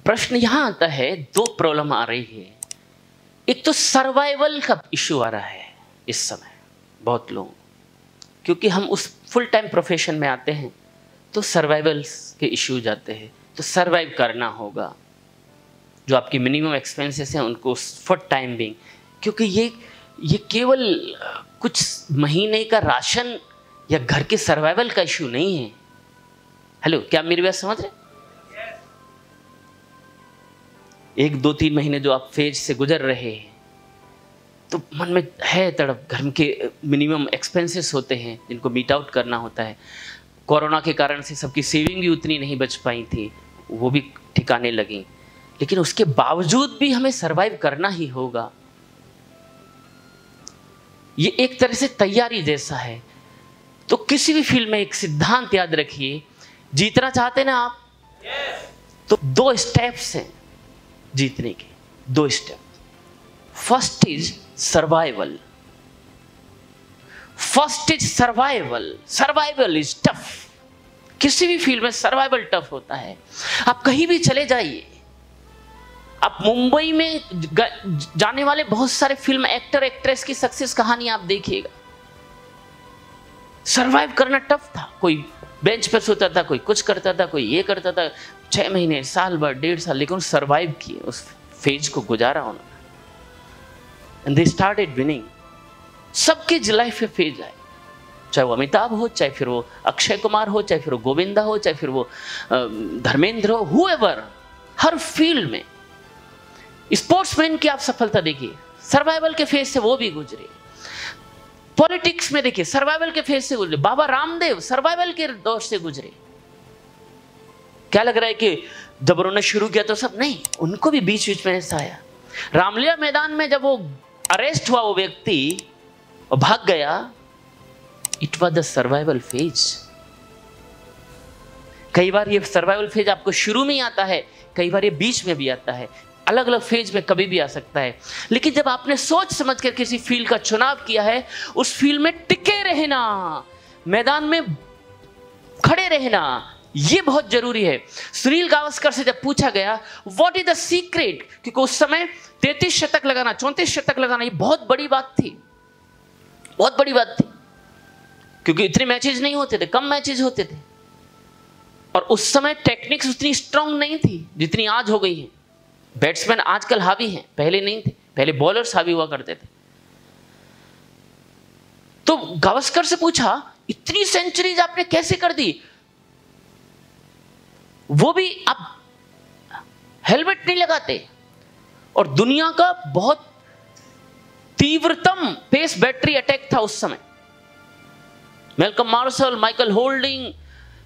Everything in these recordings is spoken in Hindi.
प्रश्न यहां आता है, दो प्रॉब्लम आ रही है। एक तो सर्वाइवल का इश्यू आ रहा है इस समय बहुत लोग, क्योंकि हम उस फुल टाइम प्रोफेशन में आते हैं तो सर्वाइवल के इश्यू जाते हैं, तो सर्वाइव करना होगा। जो आपकी मिनिमम एक्सपेंसेस हैं उनको फॉर टाइम बिंग, क्योंकि ये केवल कुछ महीने का राशन या घर के सर्वाइवल का इश्यू नहीं है। हेलो, क्या आप मेरी बात समझ रहे? 1, 2, 3 महीने जो आप फेज से गुजर रहे हैं तो मन में है तड़प, घर के मिनिमम एक्सपेंसेस होते हैं जिनको मीट आउट करना होता है। कोरोना के कारण से सबकी सेविंग भी उतनी नहीं बच पाई थी, वो भी ठिकाने लगी, लेकिन उसके बावजूद भी हमें सरवाइव करना ही होगा। ये एक तरह से तैयारी जैसा है। तो किसी भी फील्ड में एक सिद्धांत याद रखिए, जीतना चाहते ना आप, तो 2 स्टेप्स हैं जीतने के, 2 step. First is survival. Survival is tough. किसी भी फील्ड में सर्वाइवल टफ होता है। आप कहीं भी चले जाइए, आप मुंबई में जाने वाले बहुत सारे फिल्म एक्टर एक्ट्रेस की सक्सेस कहानी आप देखिएगा। सरवाइव करना टफ था। कोई बेंच पर सोता था, कोई कुछ करता था, कोई ये करता था, 6 महीने, साल भर, 1.5 साल, लेकिन सरवाइव किए, उस फेज को गुजारा उन्होंने। And they started winning. सबके लाइफ में फेज आए, चाहे वो अमिताभ हो, चाहे फिर वो अक्षय कुमार हो, चाहे फिर वो गोविंदा हो, चाहे फिर वो धर्मेंद्र हो, हुएवर, हर फील्ड में। स्पोर्ट्समैन की आप सफलता देखिए, सर्वाइवल के फेज से वो भी गुजरे। पॉलिटिक्स में देखिए, सर्वाइवल के फेज से गुजरे। बाबा रामदेव सर्वाइवल के दौर से गुजरे। क्या लग रहा है कि जब उन्होंने शुरू किया तो सब नहीं, उनको भी बीच बीच में ऐसा आया। रामलीला मैदान में जब वो अरेस्ट हुआ वो व्यक्ति और भाग गया, it was the survival phase. कई बार ये सर्वाइवल फेज आपको शुरू में ही आता है, कई बार ये बीच में भी आता है, अलग अलग फेज में कभी भी आ सकता है। लेकिन जब आपने सोच समझ कर किसी फील्ड का चुनाव किया है, उस फील्ड में टिके रहना, मैदान में खड़े रहना, ये बहुत जरूरी है। सुनील गावस्कर से जब पूछा गया व्हाट इज द सीक्रेट, क्योंकि उस समय 33 शतक लगाना, 34 शतक लगाना, ये बहुत बड़ी बात थी, बहुत बड़ी बात थी, क्योंकि इतने मैचेज नहीं होते थे, कम मैचेज होते थे, और उस समय टेक्निक्स उतनी स्ट्रांग नहीं थी जितनी आज हो गई है। बैट्समैन आजकल हावी हैं, पहले नहीं थे, पहले बॉलर्स हावी हुआ करते थे। तो गावस्कर से पूछा इतनी सेंचुरीज आपने कैसे कर दी, वो भी आप हेलमेट नहीं लगाते, और दुनिया का बहुत तीव्रतम पेस बैटरी अटैक था उस समय। मैल्कम मार्शल, माइकल होल्डिंग,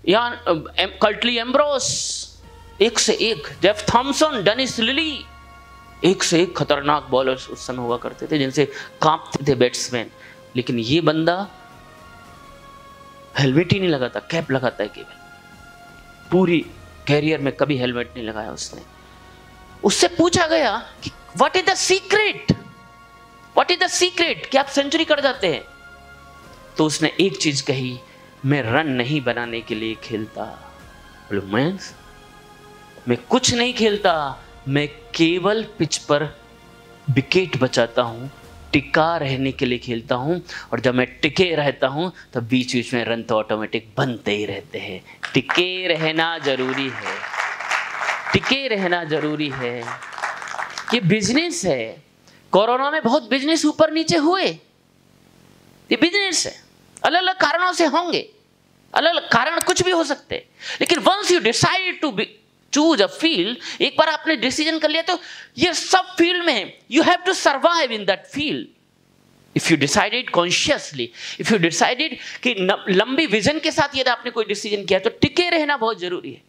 या कर्टली एम्ब्रोस, एक से एक, जेफ थॉमसन, डेनिस लिली, एक से एक खतरनाक बॉलर्स उस समय हुआ करते थे जिनसे कांपते थे बैट्समैन। लेकिन ये बंदा हेलमेट ही नहीं लगाता, कैप लगाता है केवल, पूरी कैरियर में कभी हेलमेट नहीं लगाया उसने। उससे पूछा गया कि what is the secret, what is the secret कि आप सेंचुरी कर जाते हैं, तो उसने एक चीज कही, मैं रन नहीं बनाने के लिए खेलता। बोलो मैं कुछ नहीं खेलता, मैं केवल पिच पर विकेट बचाता हूं, टिका रहने के लिए खेलता हूं, और जब मैं टिके रहता हूं तो बीच बीच में रन तो ऑटोमेटिक बनते ही रहते हैं। टिके रहना जरूरी है, टिके रहना जरूरी है। ये बिजनेस है। कोरोना में बहुत बिजनेस ऊपर नीचे हुए, ये बिजनेस है, अलग अलग कारणों से होंगे, अलग अलग कारण कुछ भी हो सकते हैं, लेकिन once you decide to choose a field, एक बार आपने डिसीजन कर लिया तो ये सब फील्ड में है, you have to survive in that field. If you decided consciously, if you decided कि लंबी विजन के साथ यदि आपने कोई डिसीजन किया, तो टिके रहना बहुत जरूरी है।